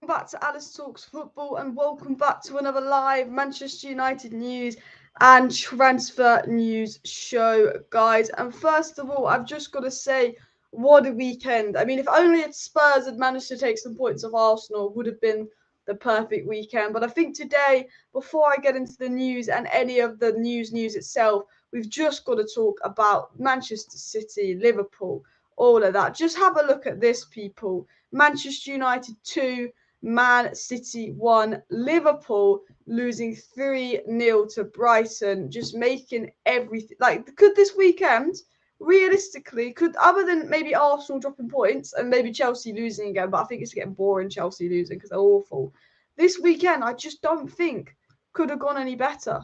Back to Alice Talks Football and welcome back to another live Manchester United news and transfer news show, guys. And first of all, I've just got to say, what a weekend. I mean, if only Spurs had managed to take some points off Arsenal, would have been the perfect weekend. But I think today, before I get into the news and any of the news itself, we've just got to talk about Manchester City, Liverpool, all of that. Just have a look at this, people. Manchester United 2, Man City 1, Liverpool losing 3-0 to Brighton, just making everything like, could this weekend realistically, could, other than maybe Arsenal dropping points and maybe Chelsea losing again, but I think it's getting boring Chelsea losing because they're awful. This weekend, I just don't think could have gone any better.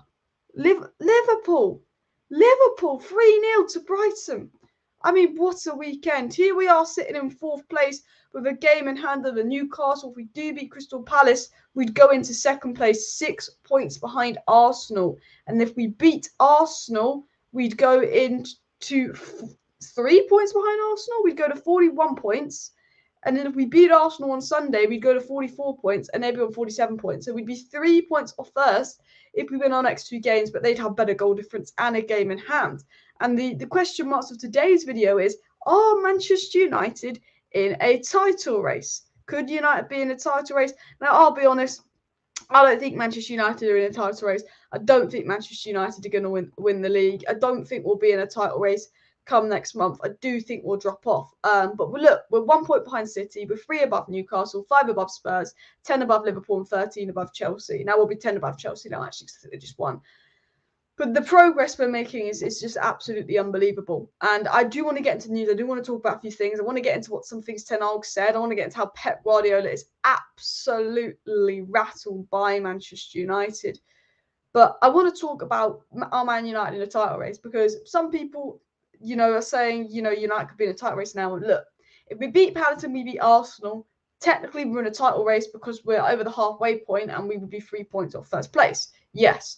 Liverpool 3-0 to Brighton. I mean, what a weekend. Here we are sitting in fourth place with a game in hand over Newcastle. If we do beat Crystal Palace, we'd go into second place, 6 points behind Arsenal. And if we beat Arsenal, we'd go into 3 points behind Arsenal. We'd go to 41 points. And then if we beat Arsenal on Sunday, we'd go to 44 points and they'd be on 47 points. So we'd be 3 points off first if we win our next 2 games, but they'd have better goal difference and a game in hand. And the question marks of today's video is, are Manchester United in a title race? Could United be in a title race? Now, I'll be honest, I don't think Manchester United are in a title race. I don't think Manchester United are going to win the league. I don't think we'll be in a title race come next month. I do think we'll drop off. But look, we're 1 point behind City. We're 3 above Newcastle, 5 above Spurs, 10 above Liverpool, and 13 above Chelsea. Now we'll be 10 above Chelsea now, actually, because they just won. But the progress we're making is just absolutely unbelievable. And I do want to get into news. I do want to talk about a few things. I want to get into what some things Ten Hag said. I want to get into how Pep Guardiola is absolutely rattled by Manchester United. But I want to talk about our Man United in a title race, because some people, are saying, United could be in a title race now. And look, if we beat Paddington, we beat Arsenal, technically we're in a title race because we're over the halfway point and we would be 3 points off first place. Yes.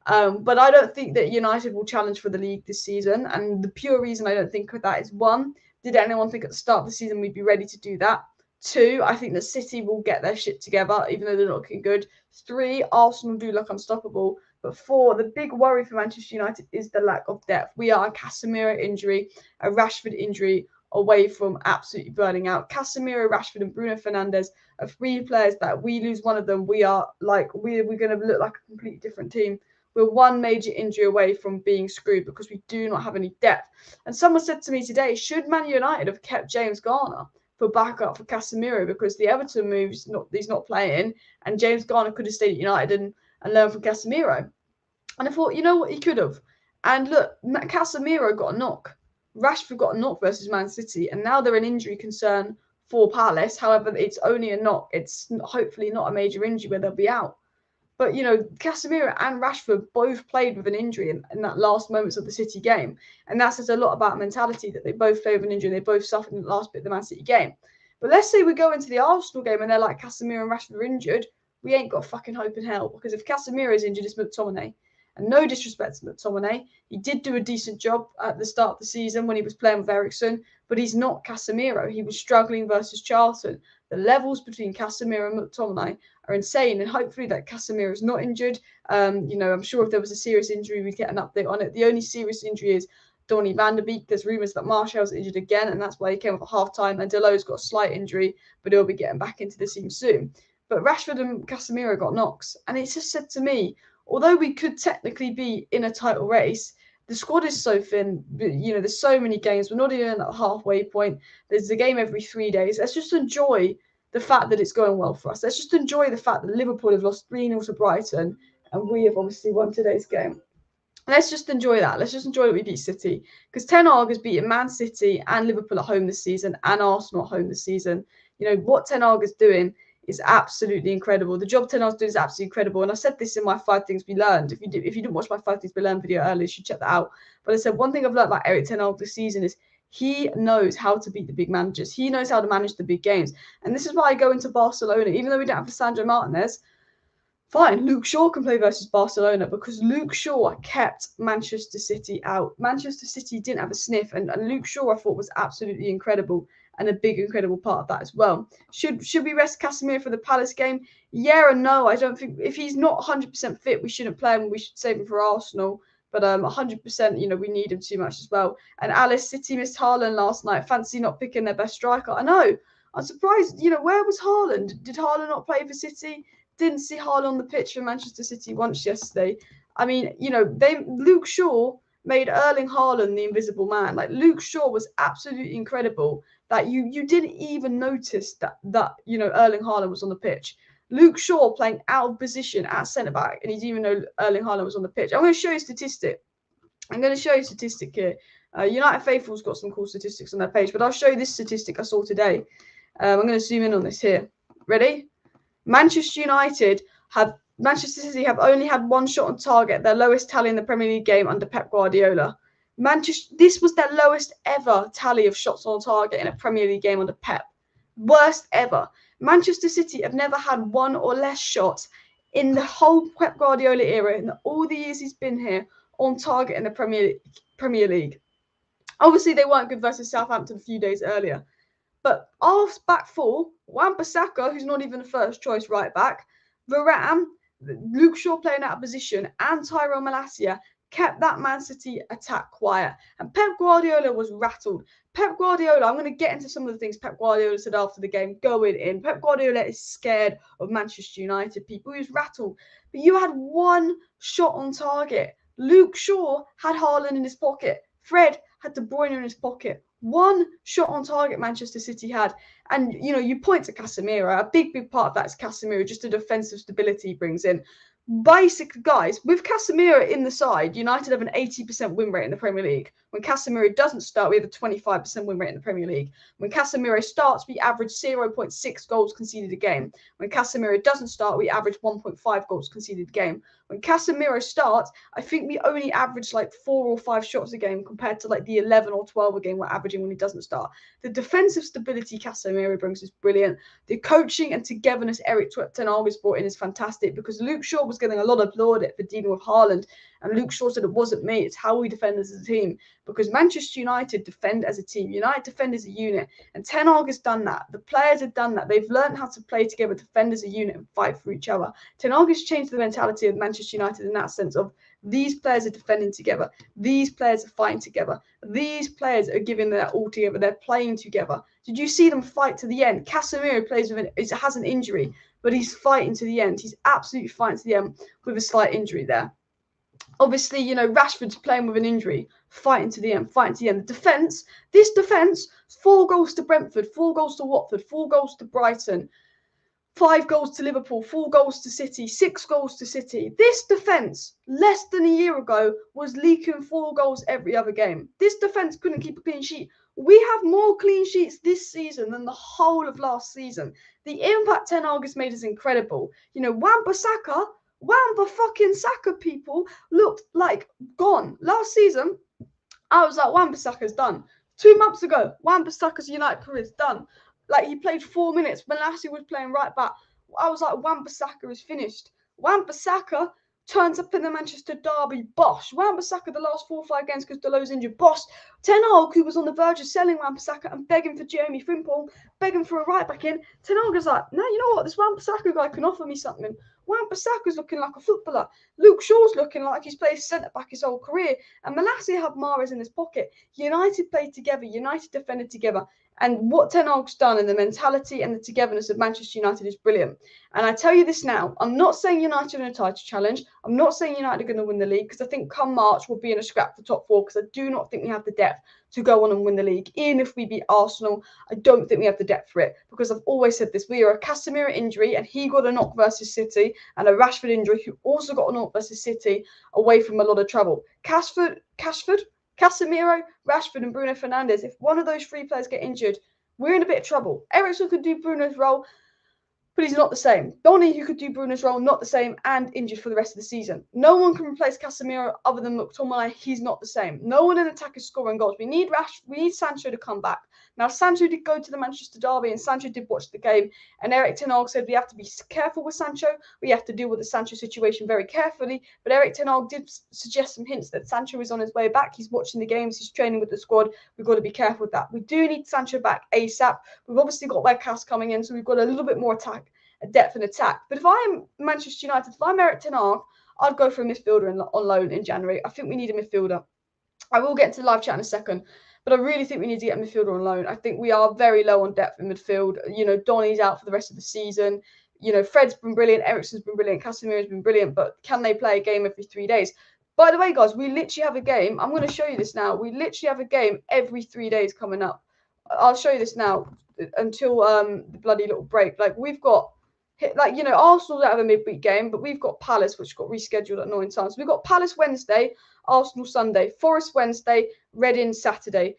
But I don't think that United will challenge for the league this season. And the pure reason I don't think that is, 1, did anyone think at the start of the season we'd be ready to do that? 2, I think that City will get their shit together, even though they're not looking good. 3, Arsenal do look unstoppable. But 4, the big worry for Manchester United is the lack of depth. We are a Casemiro injury, a Rashford injury away from absolutely burning out. Casemiro, Rashford, and Bruno Fernandes are 3 players that we lose one of them, we're going to look like a completely different team. We're 1 major injury away from being screwed because we do not have any depth. And someone said to me today, should Man United have kept James Garner for backup for Casemiro, because the Everton moves, he's not playing, and James Garner could have stayed at United and learned from Casemiro. And I thought, you know what, he could have. And look, Casemiro got a knock. Rashford got a knock versus Man City, and now they're an injury concern for Palace. However, it's only a knock. It's hopefully not a major injury where they'll be out. But, Casemiro and Rashford both played with an injury in that last moments of the City game. And that says a lot about mentality, that they both played with an injury and they both suffered in the last bit of the Man City game. But let's say we go into the Arsenal game and they're like, Casemiro and Rashford are injured. We ain't got fucking hope in hell. Because if Casemiro is injured, it's McTominay. And no disrespect to McTominay. He did do a decent job at the start of the season when he was playing with Eriksen. But he's not Casemiro. He was struggling versus Charlton. The levels between Casemiro and McTominay are insane, and hopefully that Casemiro is not injured. I'm sure if there was a serious injury, we'd get an update on it. The only serious injury is Donny van der Beek. There's rumours that Martial's injured again, and that's why he came off at half-time, and Deleu's got a slight injury, but he'll be getting back into the team soon. But Rashford and Casemiro got knocks, and it's just said to me, although we could technically be in a title race, the squad is so thin. There's so many games. We're not even at the halfway point. There's a game every 3 days. Let's just enjoy the fact that it's going well for us. Let's just enjoy the fact that Liverpool have lost 3-0 to Brighton and we have obviously won today's game. Let's just enjoy that. Let's just enjoy that we beat City, because Ten Hag has beaten Man City and Liverpool at home this season and Arsenal at home this season. What Ten Hag is doing is absolutely incredible. The job Ten Hag's doing is absolutely incredible. And I said this in my 5 things we learned. If you didn't watch my 5 things we learned video earlier, you should check that out. But I said one thing I've learned about Erik Ten Hag this season is he knows how to beat the big managers. He knows how to manage the big games. And this is why I go into Barcelona, even though we don't have Lisandro Martinez. Fine, Luke Shaw can play versus Barcelona, because Luke Shaw kept Manchester City out. Manchester City didn't have a sniff, and Luke Shaw I thought was absolutely incredible. and a big, incredible part of that as well. Should we rest Casemiro for the Palace game? Yeah and no. I don't think if he's not 100% fit, we shouldn't play him. We should save him for Arsenal. But 100%, you know, we need him too much as well. And Alice, City missed Haaland last night. Fancy not picking their best striker. I know. I'm surprised. You know, where was Haaland? Did Haaland not play for City? Didn't see Haaland on the pitch for Manchester City once yesterday. I mean, you know, Luke Shaw made Erling Haaland the invisible man. Like Luke Shaw was absolutely incredible. That you didn't even notice that you know Erling Haaland was on the pitch. Luke Shaw playing out of position at centre back, and he didn't even know Erling Haaland was on the pitch. I'm going to show you a statistic. Here. United Faithful's got some cool statistics on their page, but I'll show you this statistic I saw today. I'm going to zoom in on this here. Ready? Manchester City have only had one shot on target, their lowest tally in the Premier League game under Pep Guardiola. This was their lowest ever tally of shots on target in a Premier League game under Pep. Worst ever. Manchester City have never had one or less shots in the whole Pep Guardiola era, in all the years he's been here, on target in the Premier League. Obviously, they weren't good versus Southampton a few days earlier. But our back four, Wan-Bissaka, who's not even a first choice right back, Varane, Luke Shaw playing out of position, and Tyrell Malacia kept that Man City attack quiet. And Pep Guardiola was rattled. Pep Guardiola, I'm going to get into some of the things Pep Guardiola said after the game going in. Pep Guardiola is scared of Manchester United people. He was rattled. But you had one shot on target. Luke Shaw had Haaland in his pocket. Fred had De Bruyne in his pocket. One shot on target Manchester City had. And, you know, you point to Casemiro. A big part of that is Casemiro, just the defensive stability he brings in. Basic guys, with Casemiro in the side, United have an 80% win rate in the Premier League. When Casemiro doesn't start, we have a 25% win rate in the Premier League. When Casemiro starts, we average 0.6 goals conceded a game. When Casemiro doesn't start, we average 1.5 goals conceded a game. When Casemiro starts, I think we only average like 4 or 5 shots a game compared to like the 11 or 12 a game we're averaging when he doesn't start. The defensive stability Casemiro brings is brilliant. The coaching and togetherness Erik Ten Hag has brought in is fantastic, because Luke Shaw was getting a lot of lauded for dealing with Haaland, and Luke Shaw said it wasn't me, it's how we defend as a team, because Manchester United defend as a team. United defend as a unit, and Ten Hag has done that. The players have done that. They've learned how to play together, defend as a unit, and fight for each other. Ten Hag has changed the mentality of Manchester United in that sense of these players are defending together. These players are fighting together. These players are giving their all together. They're playing together. Did you see them fight to the end? Casemiro has an injury, but he's fighting to the end. He's absolutely fighting to the end with a slight injury there. Obviously, you know, Rashford's playing with an injury, fighting to the end, fighting to the end. This defence, 4 goals to Brentford, 4 goals to Watford, 4 goals to Brighton, 5 goals to Liverpool, 4 goals to City, 6 goals to City. This defence, less than a year ago, was leaking 4 goals every other game. This defence couldn't keep a clean sheet. We have more clean sheets this season than the whole of last season. The impact Ten Hag has made is incredible. You know, Wan-Bissaka people looked like gone. Last season, I was like, Wan-Bissaka's done. 2 months ago, Wan-Bissaka's United career is done. Like, he played 4 minutes. Malacia was playing right back. I was like, Wan-Bissaka is finished. Wan-Bissaka turns up in the Manchester derby, bosh. Wan-Bissaka the last 4 or 5 games because Dalot's injured, bosh. Ten Hag, who was on the verge of selling Wan-Bissaka and begging for Jeremy Frimpong, begging for a right back in. Ten Hag is like, no, you know what? This Wan-Bissaka guy can offer me something. Wan-Bissaka's looking like a footballer. Luke Shaw's looking like he's played centre-back his whole career. And Malacia had Mahrez in his pocket. United played together. United defended together. And what Ten Hag's done in the mentality and the togetherness of Manchester United is brilliant. And I tell you this now, I'm not saying United are in a title challenge. I'm not saying United are going to win the league, because I think come March we'll be in a scrap for top 4, because I do not think we have the depth to go on and win the league. Even if we beat Arsenal, I don't think we have the depth for it, because I've always said this. We are a Casemiro injury, and he got a knock versus City, and a Rashford injury, who also got a knock versus City, away from a lot of trouble. Casemiro, Rashford and Bruno Fernandes, if one of those 3 players get injured, we're in a bit of trouble. Eriksen could do Bruno's role. but he's not the same. Donny, who could do Bruno's role, not the same, and injured for the rest of the season. No one can replace Casemiro other than McTominay. He's not the same. No one in attack is scoring goals. We need Sancho to come back. Now, Sancho did go to the Manchester derby, and Sancho did watch the game. And Erik Ten Hag said we have to be careful with Sancho. We have to deal with the Sancho situation very carefully. But Erik Ten Hag did suggest some hints that Sancho is on his way back. He's watching the games. He's training with the squad. We've got to be careful with that. We do need Sancho back ASAP. We've obviously got Weghorst coming in, so we've got a little bit more depth and attack. But if I'm Manchester United, if I'm Erik Ten Hag, I'd go for a midfielder on loan in January. I think we need a midfielder. I will get into the live chat in a second, but I really think we need to get a midfielder on loan. I think we are very low on depth in midfield. You know, Donny's out for the rest of the season. You know, Fred's been brilliant, Eriksen's been brilliant, Casemiro's been brilliant, but can they play a game every 3 days? By the way, guys, we literally have a game. I'm going to show you this now. We literally have a game every 3 days coming up. I'll show you this now until the bloody little break. Like, we've got, like, you know, Arsenal don't have a midweek game, but we've got Palace, which got rescheduled at 9 times. We've got Palace Wednesday, Arsenal Sunday, Forest Wednesday, Reading Saturday,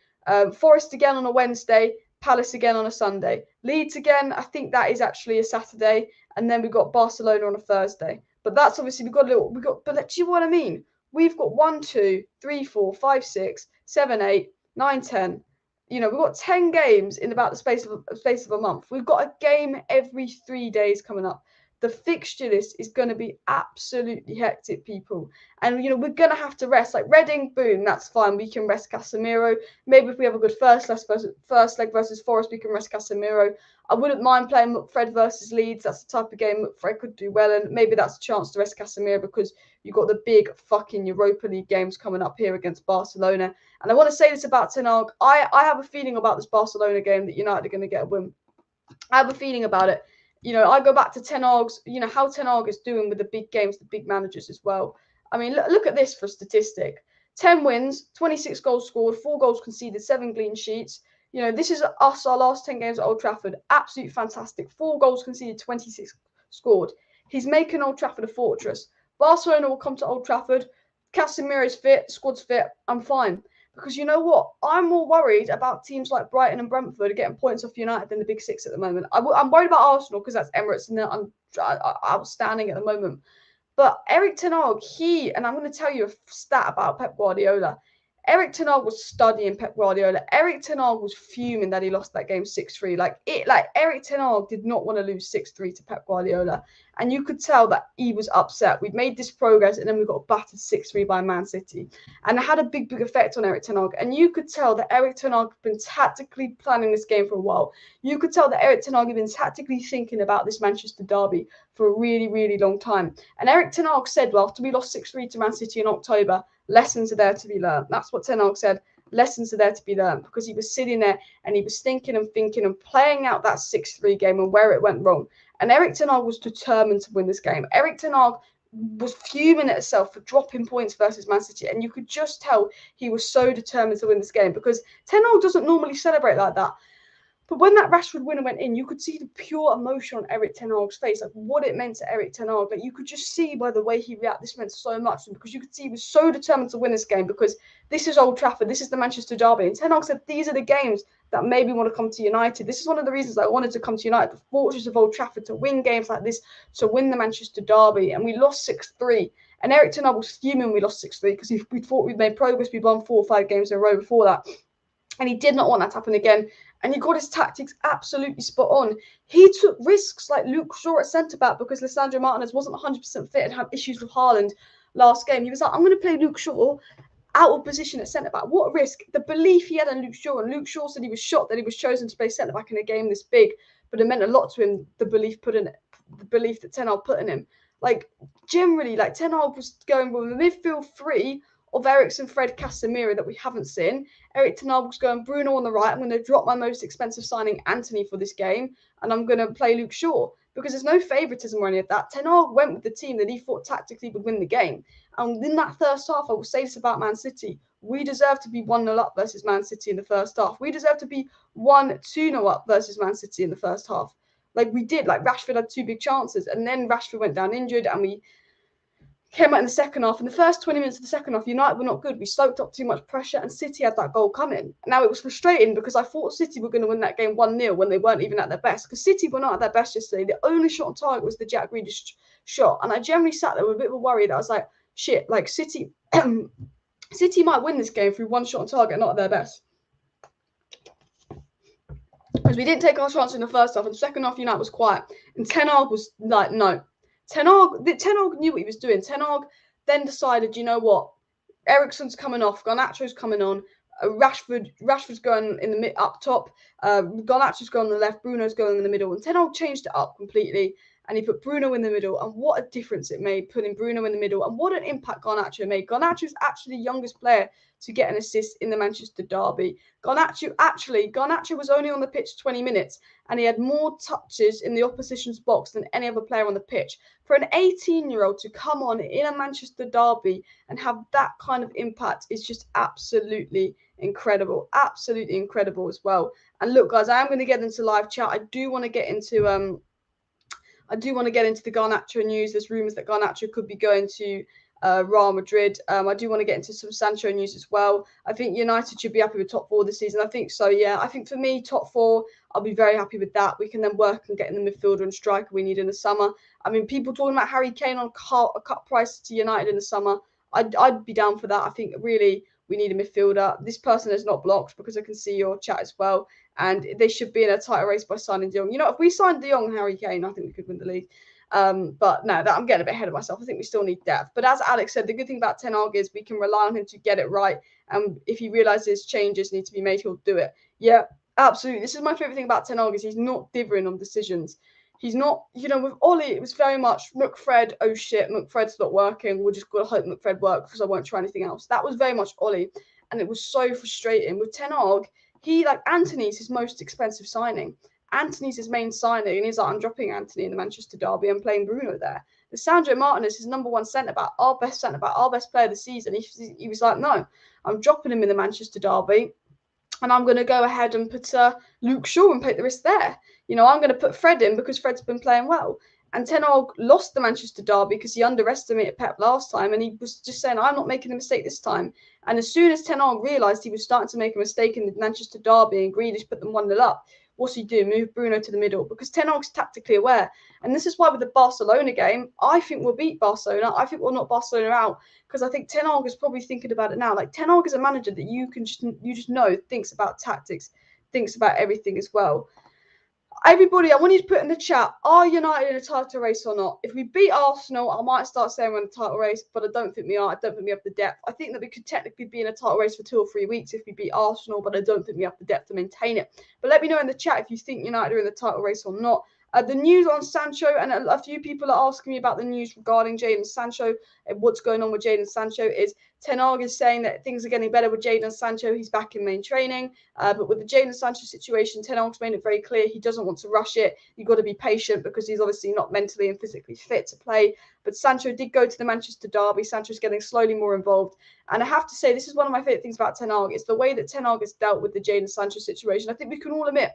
Forest again on a Wednesday, Palace again on a Sunday, Leeds again. I think that is actually a Saturday, and then we've got Barcelona on a Thursday. But that's obviously but do you know what I mean? We've got 1, 2, 3, 4, 5, 6, 7, 8, 9, 10. You know, we've got 10 games in about the space of a month. We've got a game every 3 days coming up. The fixture list is going to be absolutely hectic, people. And, you know, we're going to have to rest. Like, Reading, boom, that's fine. We can rest Casemiro. Maybe if we have a good first leg versus Forest, we can rest Casemiro. I wouldn't mind playing Fred versus Leeds. That's the type of game Fred could do well. And maybe that's a chance to rest Casemiro because you've got the big fucking Europa League games coming up here against Barcelona. And I want to say this about Ten Hag. I have a feeling about this Barcelona game that United are going to get a win. I have a feeling about it. You know, I go back to Ten Hag's, you know, how Ten Hag is doing with the big games, the big managers as well. I mean, look at this for a statistic. 10 wins, 26 goals scored, 4 goals conceded, 7 clean sheets. You know, this is us, our last 10 games at Old Trafford. Absolutely fantastic. 4 goals conceded, 26 scored. He's making Old Trafford a fortress. Barcelona will come to Old Trafford. Casemiro's fit, squad's fit. I'm fine. Because you know what? I'm more worried about teams like Brighton and Brentford getting points off United than the Big Six at the moment. I'm worried about Arsenal because that's Emirates and they're outstanding at the moment. But Erik Ten Hag, and I'm going to tell you a stat about Pep Guardiola. Erik Ten Hag was studying Pep Guardiola. Erik Ten Hag was fuming that he lost that game 6-3. Like Erik Ten Hag did not want to lose 6-3 to Pep Guardiola. And you could tell that he was upset. We'd made this progress and then we got battered 6-3 by Man City. And it had a big effect on Erik Ten Hag. And you could tell that Erik Ten Hag had been tactically planning this game for a while. You could tell that Erik Ten Hag had been tactically thinking about this Manchester derby for a really, really long time. And Erik Ten Hag said, well, after we lost 6-3 to Man City in October, lessons are there to be learned. That's what Ten Hag said. Lessons are there to be learned because he was sitting there and he was thinking and thinking and playing out that 6-3 game and where it went wrong. And Erik Ten Hag was determined to win this game. Erik Ten Hag was fuming at himself for dropping points versus Man City. And you could just tell he was so determined to win this game because Ten Hag doesn't normally celebrate like that. But when that Rashford winner went in, you could see the pure emotion on Erik Ten Hag's face, like what it meant to Erik Ten Hag. Like you could just see by the way he reacted, this meant so much, because you could see he was so determined to win this game because this is Old Trafford, this is the Manchester derby. And Ten Hag said these are the games that made me want to come to United. This is one of the reasons I wanted to come to United, the fortress of Old Trafford, to win games like this, to win the Manchester derby. And we lost 6-3. And Erik Ten Hag was fuming we lost 6-3 because we thought we'd made progress. We'd won 4 or 5 games in a row before that. And he did not want that to happen again. And he got his tactics absolutely spot on. He took risks like Luke Shaw at centre-back because Lisandro Martinez wasn't 100% fit and had issues with Haaland last game. He was like, I'm going to play Luke Shaw out of position at centre-back. What a risk. The belief he had in Luke Shaw, and Luke Shaw said he was shocked that he was chosen to play centre-back in a game this big, but it meant a lot to him, the belief that Ten Hag put in him. Like, generally, like Ten Hag was going with a midfield 3 of Eriksen, Fred, Casemiro that we haven't seen. Erik Ten Hag was going Bruno on the right. I'm going to drop my most expensive signing, Anthony, for this game, and I'm going to play Luke Shaw because there's no favouritism or any of that. Ten Hag went with the team that he thought tactically would win the game. And in that first half, I will say this about Man City. We deserve to be 1-0 up versus Man City in the first half. We deserve to be 1-2-0 up versus Man City in the first half. Like we did. Like Rashford had 2 big chances, and then Rashford went down injured, and we came out in the second half. In the first 20 minutes of the second half, United were not good. We soaked up too much pressure, and City had that goal coming. Now, it was frustrating because I thought City were going to win that game 1-0 when they weren't even at their best, because City were not at their best yesterday. The only shot on target was the Jack Grealish shot, and I generally sat there with a bit of a worry that I was like, shit, like City City might win this game through one shot on target, not at their best. Because we didn't take our chance in the first half, and the second half, United was quiet. And Ten Hag was like, no. Ten Hag knew what he was doing. Ten Hag then decided, you know what? Eriksen's coming off. Garnacho's coming on. Rashford's going in the mid up top. Garnacho's going on the left. Bruno's going in the middle. And Ten Hag changed it up completely. And he put Bruno in the middle. And what a difference it made putting Bruno in the middle. And what an impact Garnacho made. Garnacho's actually the youngest player to get an assist in the Manchester derby. Garnacho was only on the pitch 20 minutes, and he had more touches in the opposition's box than any other player on the pitch. For an 18-year-old to come on in a Manchester derby and have that kind of impact is just absolutely incredible. Absolutely incredible as well. And look, guys, I am going to get into live chat. I do want to get into the Garnacho news. There's rumours that Garnacho could be going to Real Madrid. I do want to get into some Sancho news as well. I think United should be happy with top 4 this season. I think so, yeah. I think for me, top 4, I'll be very happy with that. We can then work on getting the midfielder and striker we need in the summer. I mean, people talking about Harry Kane on a cut price to United in the summer. I'd be down for that. I think really we need a midfielder. This person is not blocked because I can see your chat as well. And they should be in a tighter race by signing De Jong. You know, if we signed De Jong and Harry Kane, I think we could win the league. But no, I'm getting a bit ahead of myself. I think we still need depth. But as Alex said, the good thing about Ten Hag is we can rely on him to get it right. And if he realizes changes need to be made, he'll do it. Yeah, absolutely. This is my favorite thing about Ten Hag is he's not differing on decisions. He's not, you know, with Ollie, it was very much McFred, oh shit, McFred's not working. We're just going to hope McFred works because I won't try anything else. That was very much Ollie. And it was so frustrating. With Ten Hag, Antony's his most expensive signing. Antony's his main signing, and he's like, I'm dropping Antony in the Manchester derby and playing Bruno there. Lisandro Martinez is his number 1 centre-back, our best centre-back, our best player of the season. He was like, no, I'm dropping him in the Manchester derby, and I'm going to go ahead and put Luke Shaw and take the risk there. You know, I'm going to put Fred in because Fred's been playing well. And Ten Hag lost the Manchester derby because he underestimated Pep last time, and he was just saying, I'm not making a mistake this time. And as soon as Ten Hag realised he was starting to make a mistake in the Manchester derby and Grealish put them 1-0 up, what's he do? Move Bruno to the middle because Ten Hag's tactically aware. And this is why with the Barcelona game, I think we'll beat Barcelona. I think we'll knock Barcelona out because I think Ten Hag is probably thinking about it now. Like Ten Hag is a manager that you just know thinks about tactics, thinks about everything as well. Everybody, I want you to put in the chat, are United in a title race or not? If we beat Arsenal, I might start saying we're in a title race, but I don't think we are. I don't think we have the depth. I think that we could technically be in a title race for 2 or 3 weeks if we beat Arsenal, but I don't think we have the depth to maintain it. But let me know in the chat if you think United are in the title race or not. The news on Sancho, and a few people are asking me about the news regarding Jadon Sancho and what's going on with Jadon Sancho is Ten Hag is saying that things are getting better with Jadon Sancho. He's back in main training. But with the Jadon Sancho situation, Ten Hag's made it very clear he doesn't want to rush it. You've got to be patient because he's obviously not mentally and physically fit to play. But Sancho did go to the Manchester derby. Sancho's getting slowly more involved. And I have to say, this is one of my favourite things about Ten Hag. It's the way that Ten Hag has dealt with the Jadon Sancho situation. I think we can all admit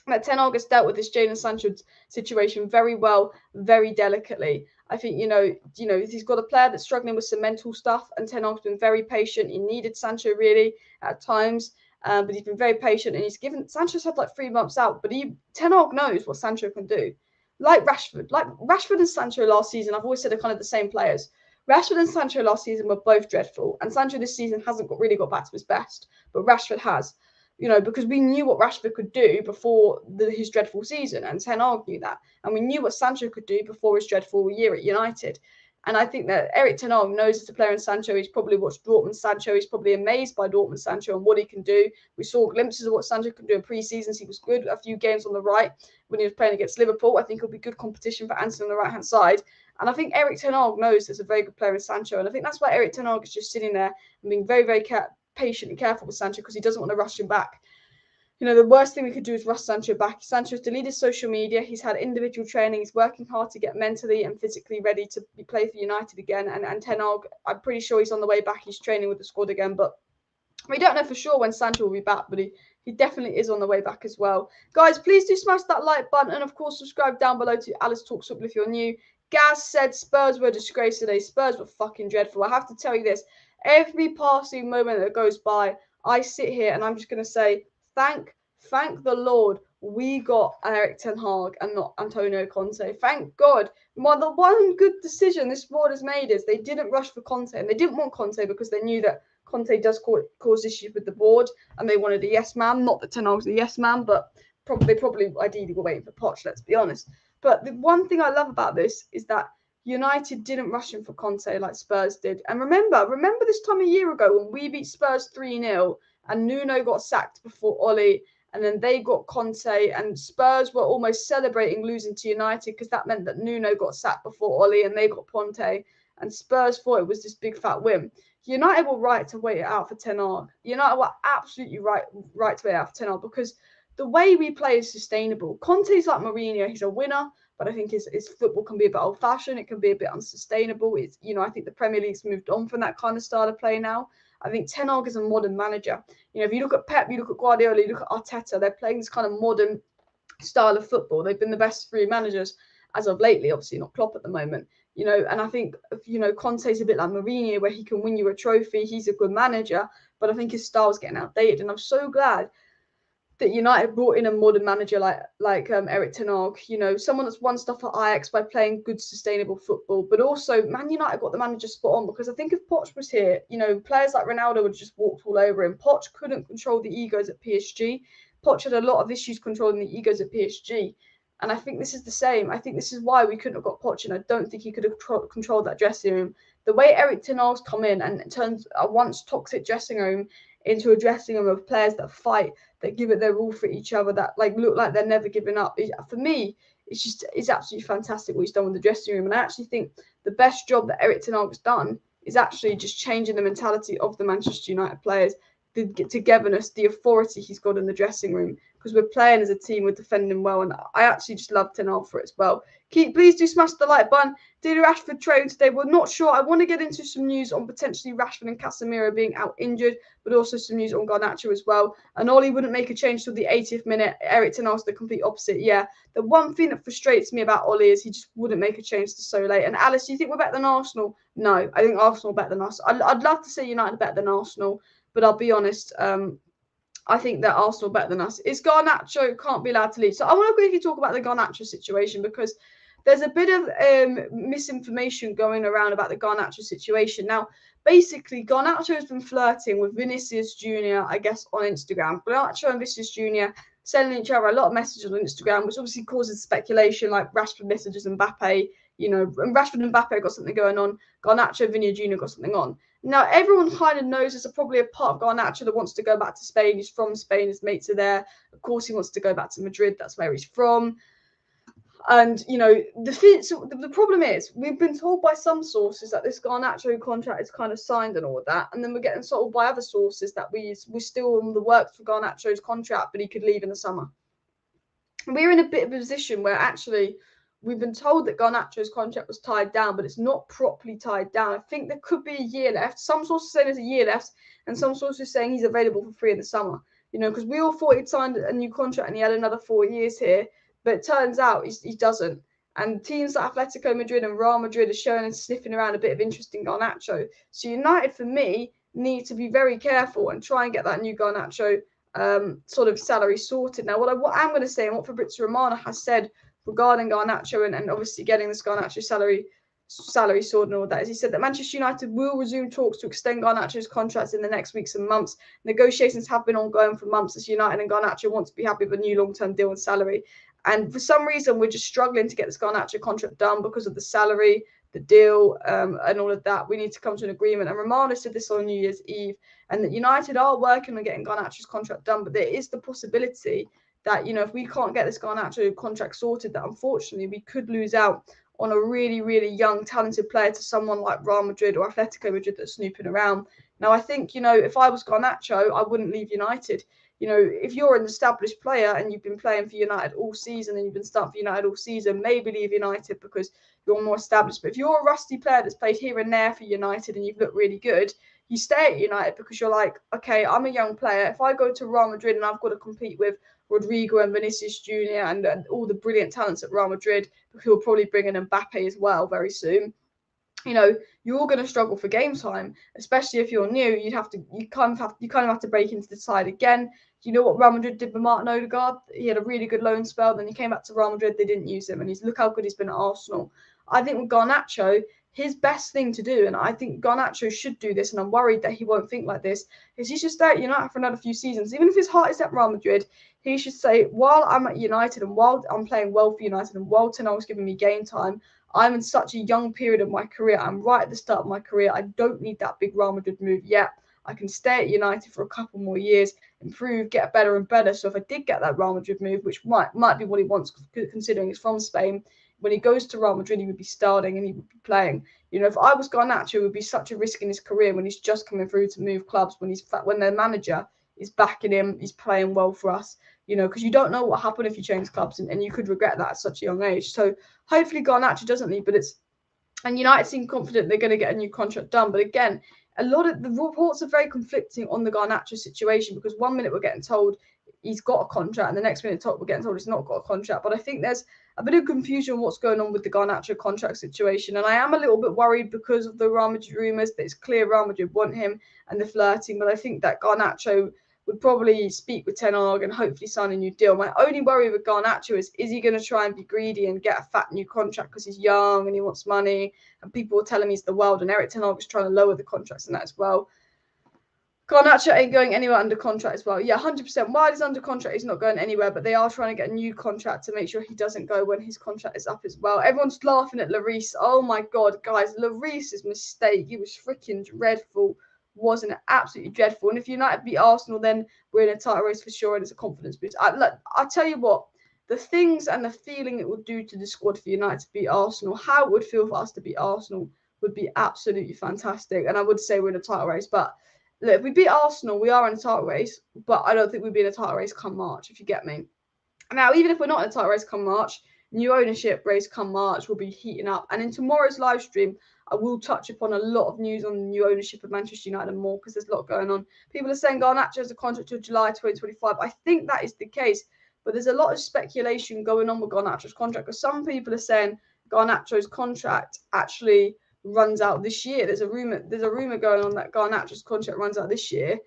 that Ten Hag has dealt with this Jadon Sancho situation very well, very delicately. I think, you know, he's got a player that's struggling with some mental stuff, and Ten Hag's been very patient. He needed Sancho really at times, but he's been very patient, and Sancho's had like 3 months out, but Ten Hag knows what Sancho can do. Like Rashford and Sancho last season, I've always said they're kind of the same players. Rashford and Sancho last season were both dreadful, and Sancho this season hasn't really got back to his best, but Rashford has. You know, because we knew what Rashford could do before his dreadful season, and Ten Hag knew that. And we knew what Sancho could do before his dreadful year at United. And I think that Erik Ten Hag knows as a player in Sancho, he's probably watched Dortmund Sancho. He's probably amazed by Dortmund Sancho and what he can do. We saw glimpses of what Sancho can do in pre-seasons. He was good a few games on the right when he was playing against Liverpool. I think it'll be good competition for Antony on the right-hand side. And I think Erik Ten Hag knows there's a very good player in Sancho. And I think that's why Erik Ten Hag is just sitting there and being very, very patient and careful with Sancho because he doesn't want to rush him back. You know, the worst thing we could do is rush Sancho back. Sancho's deleted social media. He's had individual training. He's working hard to get mentally and physically ready to play for United again. And Ten Hag, I'm pretty sure he's on the way back. He's training with the squad again. But we don't know for sure when Sancho will be back, but he definitely is on the way back as well. Guys, please do smash that like button and, of course, subscribe down below to Alice Talks Football if you're new. Gaz said Spurs were a disgrace today. Spurs were fucking dreadful. I have to tell you this. Every passing moment that goes by, I sit here and I'm just going to say, thank the Lord we got Erik Ten Hag and not Antonio Conte. Thank God. The one good decision this board has made is they didn't rush for Conte, and they didn't want Conte because they knew that Conte does cause issues with the board, and they wanted a yes man. Not that Ten Hag's a yes man, but they probably ideally were waiting for Poch, let's be honest. But the one thing I love about this is that United didn't rush him for Conte like Spurs did. And remember this time a year ago when we beat Spurs 3-0 and Nuno got sacked before Ole, and then they got Conte, and Spurs were almost celebrating losing to United because that meant that Nuno got sacked before Ole and they got Conte, and Spurs thought it was this big fat win. United were right to wait it out for Ten Hag. United were absolutely right to wait it out for Ten Hag because the way we play is sustainable. Conte's like Mourinho. He's a winner, but I think his football can be a bit old-fashioned. It can be a bit unsustainable. I think the Premier League's moved on from that kind of style of play now. I think Ten Hag is a modern manager. If you look at Pep, you look at Guardiola, you look at Arteta, they're playing this kind of modern style of football. They've been the best three managers as of lately, obviously not Klopp at the moment. And I think, Conte's a bit like Mourinho, where he can win you a trophy. He's a good manager, but I think his style's getting outdated. And I'm so glad that United brought in a modern manager like Erik Ten Hag, someone that's won stuff at Ajax by playing good, sustainable football. But also, Man United got the manager spot on because I think if Poch was here, players like Ronaldo would have just walked all over him. Poch couldn't control the egos at PSG. Poch had a lot of issues controlling the egos at PSG. And I think this is the same. I think this is why we couldn't have got Poch, and I don't think he could have controlled that dressing room. The way Erik Ten Hag's come in and turns a once toxic dressing room into a dressing room of players that fight, that give it their all for each other, that look like they're never giving up. For me, it's absolutely fantastic what he's done with the dressing room. And I actually think the best job that Erik Ten Hag has done is actually just changing the mentality of the Manchester United players, the togetherness, the authority he's got in the dressing room, because we're playing as a team, we're defending well, and I actually just love Ten Hag for it as well. Please do smash the like button. Did Rashford train today? We're not sure. I want to get into some news on potentially Rashford and Casemiro being out injured, but also some news on Garnacho as well. And Ollie wouldn't make a change till the 80th minute. Erik Ten Hag's the complete opposite. Yeah, the one thing that frustrates me about Ollie is he just wouldn't make a change to so late. And Alice, do you think we're better than Arsenal? No, I think Arsenal are better than us. I'd love to say United are better than Arsenal, but I'll be honest, I think that Arsenal are better than us. Is Garnacho can't be allowed to leave. So I want to quickly talk about the Garnacho situation because there's a bit of misinformation going around about the Garnacho situation. Now, basically, Garnacho has been flirting with Vinicius Jr., I guess, on Instagram. Garnacho and Vinicius Jr. sending each other a lot of messages on Instagram, which obviously causes speculation, like Rashford messages Mbappe, and Rashford and Mbappe got something going on. Garnacho and Vinicius Jr. got something on. Now, everyone kind of knows there's probably a part of Garnacho that wants to go back to Spain. He's from Spain. His mates are there. Of course, he wants to go back to Madrid. That's where he's from. And, the problem is we've been told by some sources that this Garnacho contract is kind of signed and all of that. And then we're getting told by other sources that we're still on the works for Garnacho's contract, but he could leave in the summer. We're in a bit of a position where actually we've been told that Garnacho's contract was tied down, but it's not properly tied down. I think there could be a year left. Some sources saying there's a year left, and some sources saying he's available for free in the summer. Because we all thought he'd signed a new contract and he had another 4 years here, but it turns out he doesn't. And teams like Atletico Madrid and Real Madrid are showing and sniffing around a bit of interest in Garnacho. So United, for me, need to be very careful and try and get that new Garnacho sort of salary sorted. Now, what I'm going to say, and what Fabrizio Romano has said regarding Garnacho and obviously getting this Garnacho salary sorted and all that, is he said that Manchester United will resume talks to extend Garnacho's contracts in the next weeks and months. Negotiations have been ongoing for months as United and Garnacho want to be happy with a new long-term deal and salary. And for some reason, we're just struggling to get this Garnacho contract done because of the salary, the deal, and all of that. We need to come to an agreement. And Romano said this on New Year's Eve, and that United are working on getting Garnacho's contract done, but there is the possibility that, if we can't get this Garnacho contract sorted, that unfortunately we could lose out on a really, really young, talented player to someone like Real Madrid or Atletico Madrid that's snooping around. Now, I think, if I was Garnacho, I wouldn't leave United. If you're an established player and you've been playing for United all season and you've been starting for United all season, maybe leave United because you're more established. But if you're a rusty player that's played here and there for United and you've looked really good, you stay at United because you're like, okay, I'm a young player. If I go to Real Madrid and I've got to compete with Rodrigo and Vinicius Jr. and all the brilliant talents at Real Madrid, who will probably bring in Mbappe as well very soon. You're going to struggle for game time, especially if you're new. You kind of have to break into the side again. You know what Real Madrid did with Martin Odegaard? He had a really good loan spell, then he came back to Real Madrid. They didn't use him, and look how good he's been at Arsenal. I think with Garnacho, his best thing to do, and I think Garnacho should do this, and I'm worried that he won't think like this, is he should stay at United for another few seasons. Even if his heart is at Real Madrid, he should say, while I'm at United and while I'm playing well for United and while Ten Hag's giving me game time, I'm in such a young period of my career. I'm right at the start of my career. I don't need that big Real Madrid move yet. I can stay at United for a couple more years, improve, get better and better. So if I did get that Real Madrid move, which might be what he wants, considering he's from Spain, when he goes to Real Madrid, he would be starting and he would be playing. If I was Garnacho, it would be such a risk in his career when he's just coming through to move clubs, when their manager is backing him, he's playing well for us. Because you don't know what happened if you change clubs, and you could regret that at such a young age. So hopefully Garnacho doesn't leave, and United seem confident they're going to get a new contract done. But again, a lot of the reports are very conflicting on the Garnacho situation, because 1 minute we're getting told he's got a contract, and the next minute we're getting told he's not got a contract. But I think there's a bit of confusion on what's going on with the Garnacho contract situation, and I am a little bit worried because of the Real Madrid rumours that it's clear Real Madrid want him and the flirting. But I think that Garnacho would probably speak with Ten Hag and hopefully sign a new deal. My only worry with Garnacho is he going to try and be greedy and get a fat new contract because he's young and he wants money, and people will tell him he's the world, and Erik Ten Hag is trying to lower the contracts and that as well. Garnacho ain't going anywhere under contract as well. Yeah, 100%. While he's under contract, he's not going anywhere, but they are trying to get a new contract to make sure he doesn't go when his contract is up as well. Everyone's laughing at Lloris. Oh my God, guys, Lloris's mistake. He was freaking dreadful. Wasn't it absolutely dreadful? And if United beat Arsenal, then we're in a title race for sure, and it's a confidence boost. I'll tell you what, the things and the feeling it would do to the squad for United to beat Arsenal, how it would feel for us to beat Arsenal would be absolutely fantastic. And I would say we're in a title race, but look, if we beat Arsenal, we are in a title race, but I don't think we'd be in a title race come March, if you get me. Now, even if we're not in a title race come March, new ownership race come March will be heating up. And in tomorrow's live stream, I will touch upon a lot of news on the new ownership of Manchester United and more, because there's a lot going on. People are saying Garnacho has a contract till July 2025. I think that is the case, but there's a lot of speculation going on with Garnacho's contract, because some people are saying Garnacho's contract actually runs out this year. There's a rumor going on that Garnacho's contract runs out this year,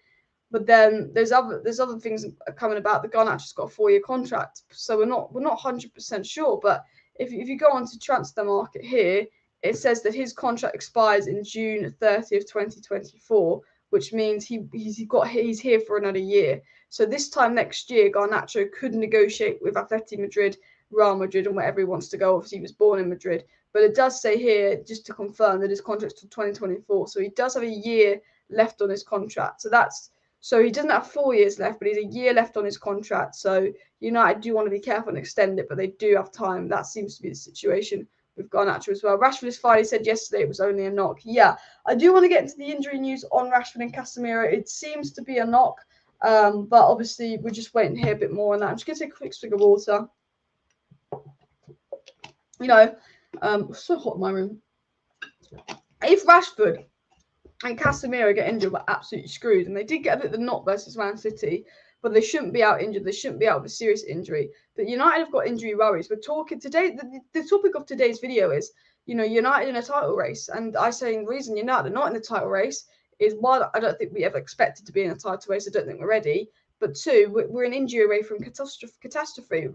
but then there's other things coming about. The Garnacho's got a 4-year contract, so we're not 100% sure. But if you go onto transfer market here, it says that his contract expires in June 30th, 2024, which means he's here for another year. So this time next year, Garnacho could negotiate with Atletico Madrid, Real Madrid, and wherever he wants to go. Obviously, he was born in Madrid. But it does say here, just to confirm, that his contract's till 2024. So he does have a year left on his contract. So he doesn't have 4 years left, but he's a year left on his contract. So United do want to be careful and extend it, but they do have time. That seems to be the situation with Garnacho as well. Rashford is fine. He said yesterday it was only a knock. Yeah, I do want to get into the injury news on Rashford and Casemiro. It seems to be a knock, but obviously we're just waiting to hear a bit more on that. I'm just going to take a quick swig of water. It's so hot in my room. If Rashford and Casemiro get injured, we're absolutely screwed. And they did get a bit of the knock versus Man City, but they shouldn't be out injured. They shouldn't be out with a serious injury. But United have got injury worries. We're talking today. The topic of today's video is, United in a title race. And I say the reason United are not in the title race is, one, I don't think we ever expected to be in a title race. I don't think we're ready. But two, we're an injury away from catastrophe.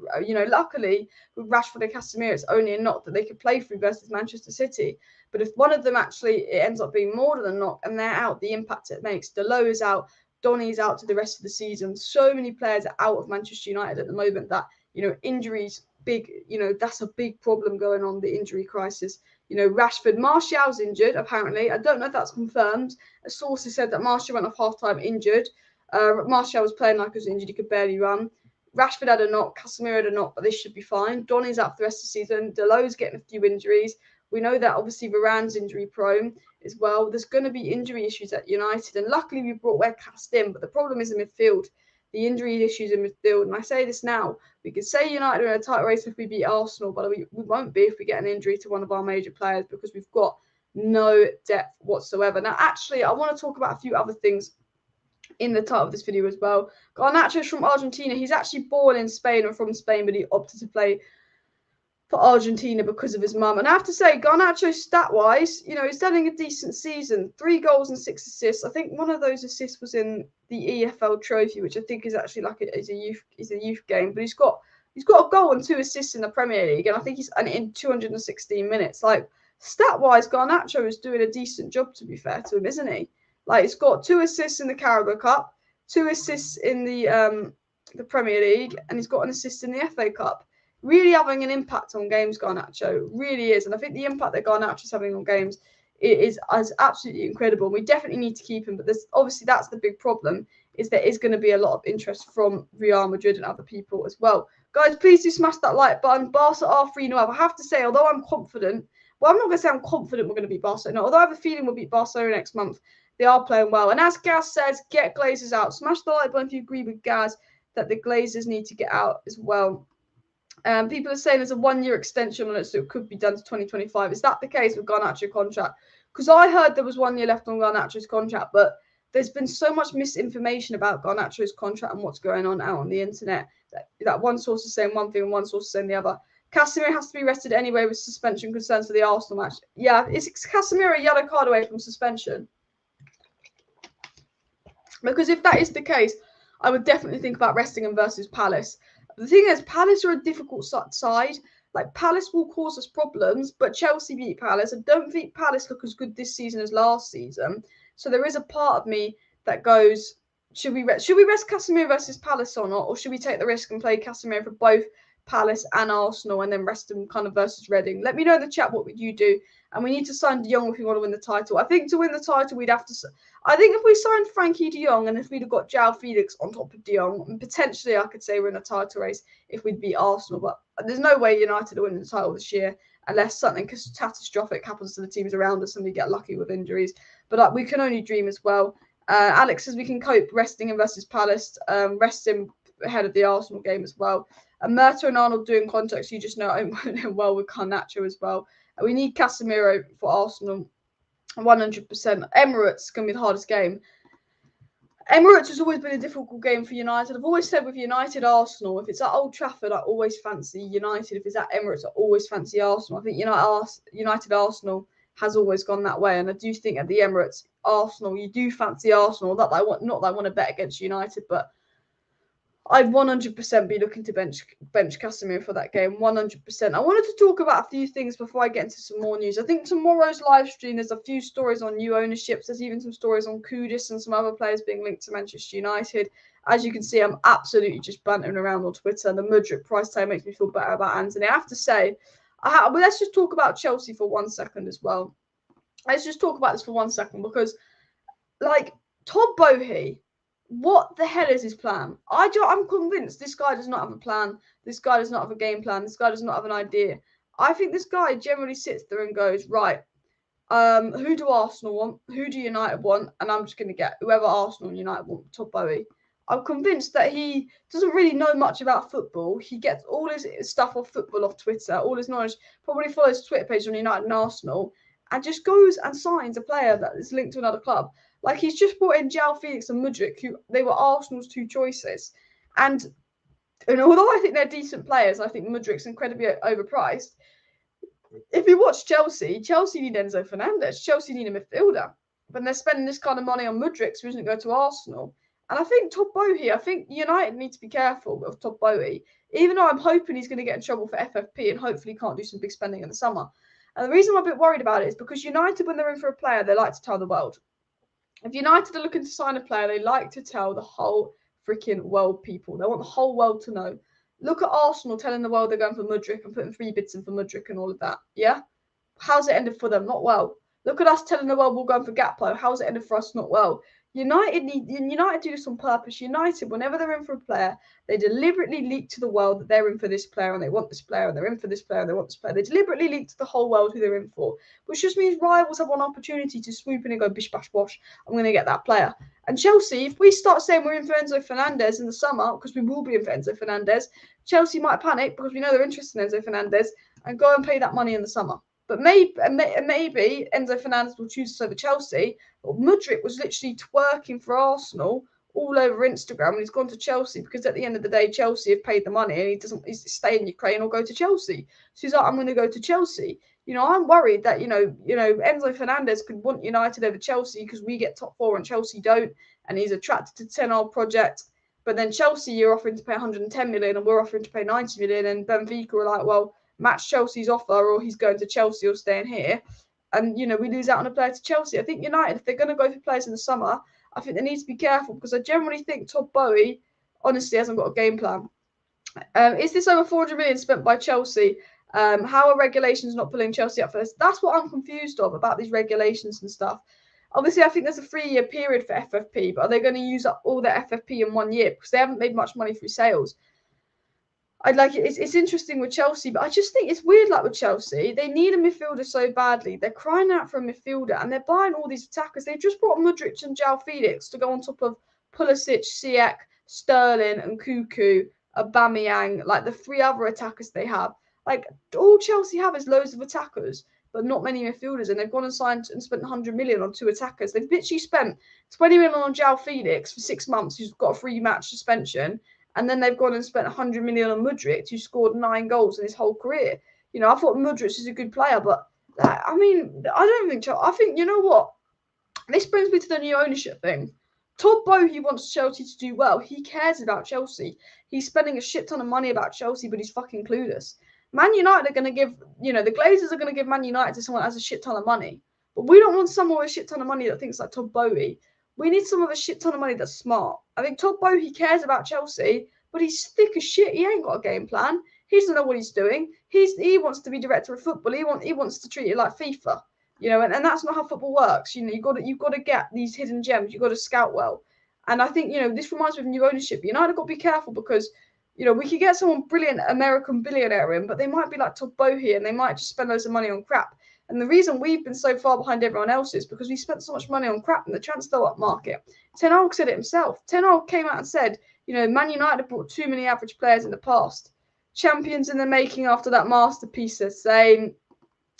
Luckily, with Rashford and Casemiro, it's only a knock that they could play through versus Manchester City. But if one of them actually, it ends up being more than a knock and they're out, the impact it makes. Delo is out, Donny's out to the rest of the season. So many players are out of Manchester United at the moment that, injuries, big, that's a big problem going on, the injury crisis. Rashford, Martial's injured, apparently. I don't know if that's confirmed. A source has said that Martial went off half-time injured. Martial was playing like he was injured. He could barely run. Rashford had a knock. Casemiro had a knock, but they should be fine. Donny's out for the rest of the season. Delo's getting a few injuries. We know that obviously Varane's injury prone as well. There's going to be injury issues at United, and luckily we brought Weghorst in, but the problem is in midfield. The injury issues in midfield, and I say this now, we could say United are in a title race if we beat Arsenal, but we won't be if we get an injury to one of our major players, because we've got no depth whatsoever. Now, actually, I want to talk about a few other things in the title of this video as well. Garnacho's from Argentina. He's actually born in Spain or from Spain, but he opted to play for Argentina because of his mum. And I have to say, Garnacho, stat-wise, he's having a decent season. 3 goals and 6 assists. I think one of those assists was in the EFL Trophy, which I think is actually like a youth game. But he's got a goal and 2 assists in the Premier League, and I think he's in 216 minutes. Like, stat-wise, Garnacho is doing a decent job, to be fair to him, isn't he? Like, he's got 2 assists in the Carabao Cup, 2 assists in the Premier League, and he's got an assist in the FA Cup. Really having an impact on games, Garnacho really is. And I think the impact that Garnacho is having on games is absolutely incredible. We definitely need to keep him, but obviously that's the big problem, is there is going to be a lot of interest from Real Madrid and other people as well. Guys, please do smash that like button. Barca are 3-0 up. I have to say, although I'm confident, I'm not going to say I'm confident we're going to beat Barcelona, although I have a feeling we'll beat Barcelona next month. They are playing well. And as Gaz says, get Glazers out. Smash the like button if you agree with Gaz that the Glazers need to get out as well. People are saying there's a 1-year extension on it, so it could be done to 2025. Is that the case with Garnacho's contract? Because I heard there was 1 year left on Garnacho's contract, but there's been so much misinformation about Garnacho's contract and what's going on out on the internet. That one source is saying one thing and one source is saying the other. Casemiro has to be rested anyway with suspension concerns for the Arsenal match. Yeah, is Casemiro a yellow card away from suspension? Because if that is the case, I would definitely think about resting him versus Palace. The thing is, Palace are a difficult side. Like, Palace will cause us problems, but Chelsea beat Palace. I don't think Palace look as good this season as last season. So there is a part of me that goes, should we rest Casemiro versus Palace or not? Or should we take the risk and play Casemiro for both Palace and Arsenal and then rest him kind of versus Reading? Let me know in the chat what would you do. And we need to sign De Jong if we want to win the title. I think to win the title, we'd have to... I think if we signed Frankie De Jong and if we'd have got João Felix on top of De Jong, potentially I could say we're in a title race if we'd beat Arsenal. But there's no way United are winning the title this year unless something catastrophic happens to the teams around us and we get lucky with injuries. But we can only dream as well. Alex says we can cope resting him versus Palace, rest him ahead of the Arsenal game as well. And Murta and Arnold doing contacts, you just know I won't well with Garnacho as well. We need Casemiro for Arsenal, 100%. Emirates can be the hardest game. Emirates has always been a difficult game for United. I've always said with United, Arsenal, if it's at Old Trafford, I always fancy United. If it's at Emirates, I always fancy Arsenal. I think United Arsenal has always gone that way. And I do think at the Emirates, Arsenal, you do fancy Arsenal. Not that I want to bet against United, but I'd 100% be looking to bench Casemiro for that game, 100%. I wanted to talk about a few things before I get into some more news. I think tomorrow's live stream, there's a few stories on new ownerships. There's even some stories on Kudus and some other players being linked to Manchester United. As you can see, I'm absolutely just bantering around on Twitter. And the Mudryk price tag makes me feel better about Anthony. I have to say, let's just talk about Chelsea for 1 second as well. Let's just talk about this for 1 second because, like, Todd Boehly, what the hell is his plan? I'm convinced this guy does not have a plan. This guy does not have a game plan. This guy does not have an idea. I think this guy generally sits there and goes, right, who do Arsenal want? Who do United want? And I'm just going to get whoever Arsenal and United want, Todd Boehly. I'm convinced that he doesn't really know much about football. He gets all his stuff off football off Twitter, all his knowledge, probably follows Twitter page on United and Arsenal, and just goes and signs a player that is linked to another club. Like, he's just brought in João Felix and Mudryk, who they were Arsenal's 2 choices. And although I think they're decent players, I think Mudryk's incredibly overpriced. If you watch Chelsea need Enzo Fernandez. Chelsea need a midfielder. But they're spending this kind of money on Mudryk, so he doesn't go to Arsenal. And I think Todd Boehly, I think United need to be careful with Todd Boehly, even though I'm hoping he's going to get in trouble for FFP and hopefully can't do some big spending in the summer. And the reason I'm a bit worried about it is because United, when they're in for a player, they like to tell the world. If United are looking to sign a player, they like to tell the whole freaking world, people. They want the whole world to know. Look at Arsenal telling the world they're going for Mudryk and putting 3 bids in for Mudryk and all of that. Yeah? How's it ended for them? Not well. Look at us telling the world we're going for Gakpo. How's it ended for us? Not well. United do this on purpose. United, whenever they're in for a player, they deliberately leak to the world that they're in for this player and they want this player and they're in for this player and they want this player. They deliberately leak to the whole world who they're in for, which just means rivals have one opportunity to swoop in and go bish bash bosh. I'm going to get that player. And Chelsea, if we start saying we're in for Enzo Fernandez in the summer, because we will be in for Enzo Fernandez, Chelsea might panic because we know they're interested in Enzo Fernandez and go and pay that money in the summer. But maybe Enzo Fernandez will choose us over Chelsea. But Mudryk was literally twerking for Arsenal all over Instagram, and he's gone to Chelsea because at the end of the day, Chelsea have paid the money, and he's stay in Ukraine or go to Chelsea. So he's like, I'm going to go to Chelsea. I'm worried that Enzo Fernandez could want United over Chelsea because we get top 4 and Chelsea don't, and he's attracted to the Ten Hag project. But then Chelsea, you're offering to pay 110 million, and we're offering to pay 90 million, and Benfica are like, well, match Chelsea's offer, or he's going to Chelsea or staying here. And, we lose out on a player to Chelsea. I think United, if they're going to go for players in the summer, I think they need to be careful because I generally think Todd Boehly, honestly, hasn't got a game plan. Is this over 400 million spent by Chelsea? How are regulations not pulling Chelsea up first? That's what I'm confused of about these regulations and stuff. Obviously, I think there's a 3-year period for FFP, but are they going to use up all their FFP in 1 year? Because they haven't made much money through sales. I'd like it. It's interesting with Chelsea, but I just think it's weird. Like with Chelsea, they need a midfielder so badly. They're crying out for a midfielder, and they're buying all these attackers. They've just brought Mudryk and João Felix to go on top of Pulisic, Ziyech, Sterling, and Cuckoo, Aubameyang. Like the 3 other attackers they have. Like all Chelsea have is loads of attackers, but not many midfielders. And they've gone and signed and spent 100 million on 2 attackers. They've literally spent 20 million on João Felix for 6 months, who's got a 3-match suspension. And then they've gone and spent 100 million on Mudryk, who scored 9 goals in his whole career. I thought Mudryk is a good player, but I don't think Chelsea. I think, you know what? This brings me to the new ownership thing. Todd Boehly wants Chelsea to do well. He cares about Chelsea. He's spending a shit ton of money about Chelsea, but he's fucking clueless. Man United are going to give, the Glazers are going to give Man United to someone that has a shit ton of money. But we don't want someone with a shit ton of money that thinks like Todd Boehly. We need someone with a shit ton of money that's smart. I think Todd Boehly cares about Chelsea, but he's thick as shit. He ain't got a game plan. He doesn't know what he's doing. He wants to be director of football. He wants to treat it like FIFA. And that's not how football works. You've got to get these hidden gems. You've got to scout well. And I think, this reminds me of new ownership. United have got to be careful because, we could get someone brilliant American billionaire in, but they might be like Todd Boehly and they might just spend loads of money on crap. And the reason we've been so far behind everyone else is because we spent so much money on crap in the transfer market. Ten Hag said it himself. Ten Hag came out and said, Man United have brought too many average players in the past. Champions in the making after that masterpiece, saying,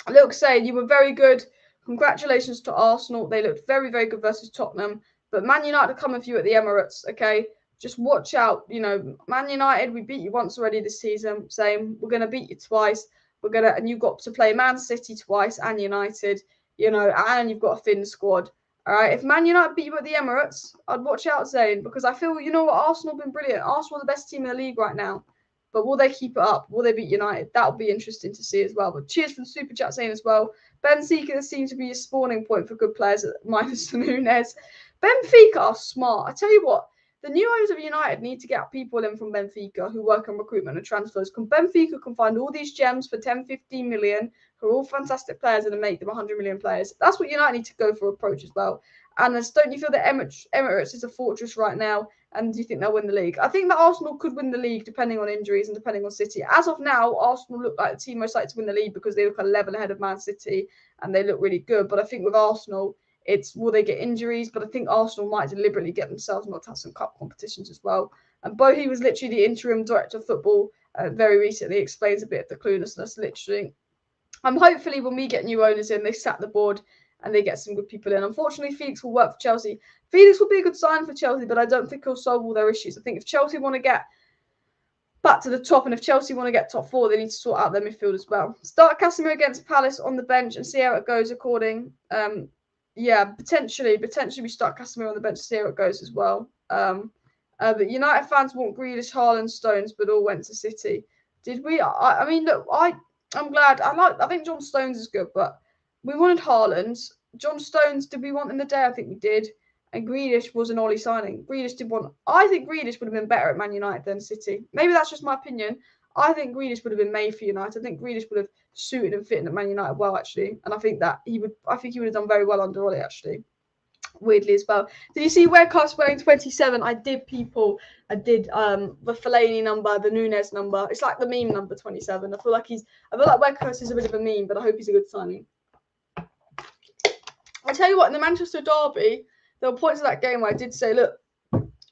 you were very good. Congratulations to Arsenal. They looked very, very good versus Tottenham. But Man United are coming for you at the Emirates, okay? Just watch out. Man United, we beat you once already this season. Saying, we're going to beat you twice. And you've got to play Man City twice and United, and you've got a thin squad. All right. If Man United beat you at the Emirates, I'd watch out, Zayn, because I feel, Arsenal have been brilliant. Arsenal are the best team in the league right now. But will they keep it up? Will they beat United? That'll be interesting to see as well. But cheers for the super chat, Zayn, as well. Benfica seems to be a spawning point for good players minus the Nunes. Benfica are smart. I tell you what. The new owners of United need to get people in from Benfica who work on recruitment and transfers. Benfica can find all these gems for 10, 15 million, who are all fantastic players, and make them 100 million players. That's what United need to go for approach as well. And don't you feel that Emirates is a fortress right now? And do you think they'll win the league? I think that Arsenal could win the league depending on injuries and depending on City. As of now, Arsenal look like the team most likely to win the league because they look a level ahead of Man City and they look really good. But I think with Arsenal, will they get injuries? But I think Arsenal might deliberately get themselves not to have some cup competitions as well. And Boehly was literally the interim director of football very recently. Explains a bit of the cluelessness, literally. Hopefully when we get new owners in, they sat the board and they get some good people in. Unfortunately, Felix will work for Chelsea. Felix will be a good sign for Chelsea, but I don't think he'll solve all their issues. I think if Chelsea want to get back to the top, and if Chelsea want to get top 4, they need to sort out their midfield as well. Start Casemiro against Palace on the bench and see how it goes according. Potentially we start Casemiro on the bench to see how it goes as well. But United fans want Grealish, Haaland, Stones, but all went to City. Did we? I'm glad. I think John Stones is good, but we wanted Haaland. John Stones, did we want in the day? I think we did. And Grealish was an Ollie signing. I think Grealish would have been better at Man United than City. Maybe that's just my opinion. I think Grealish would have been made for United. I think Grealish would have suited and fitted at Man United well, actually. And I think he would have done very well under Ollie, actually. Weirdly as well. Did you see Weghorst wearing 27? I did the Fellaini number, the Nunes number. It's like the meme number 27. I feel like Weghorst is a bit of a meme, but I hope he's a good signing. I tell you what, in the Manchester derby, there were points of that game where I did say, look,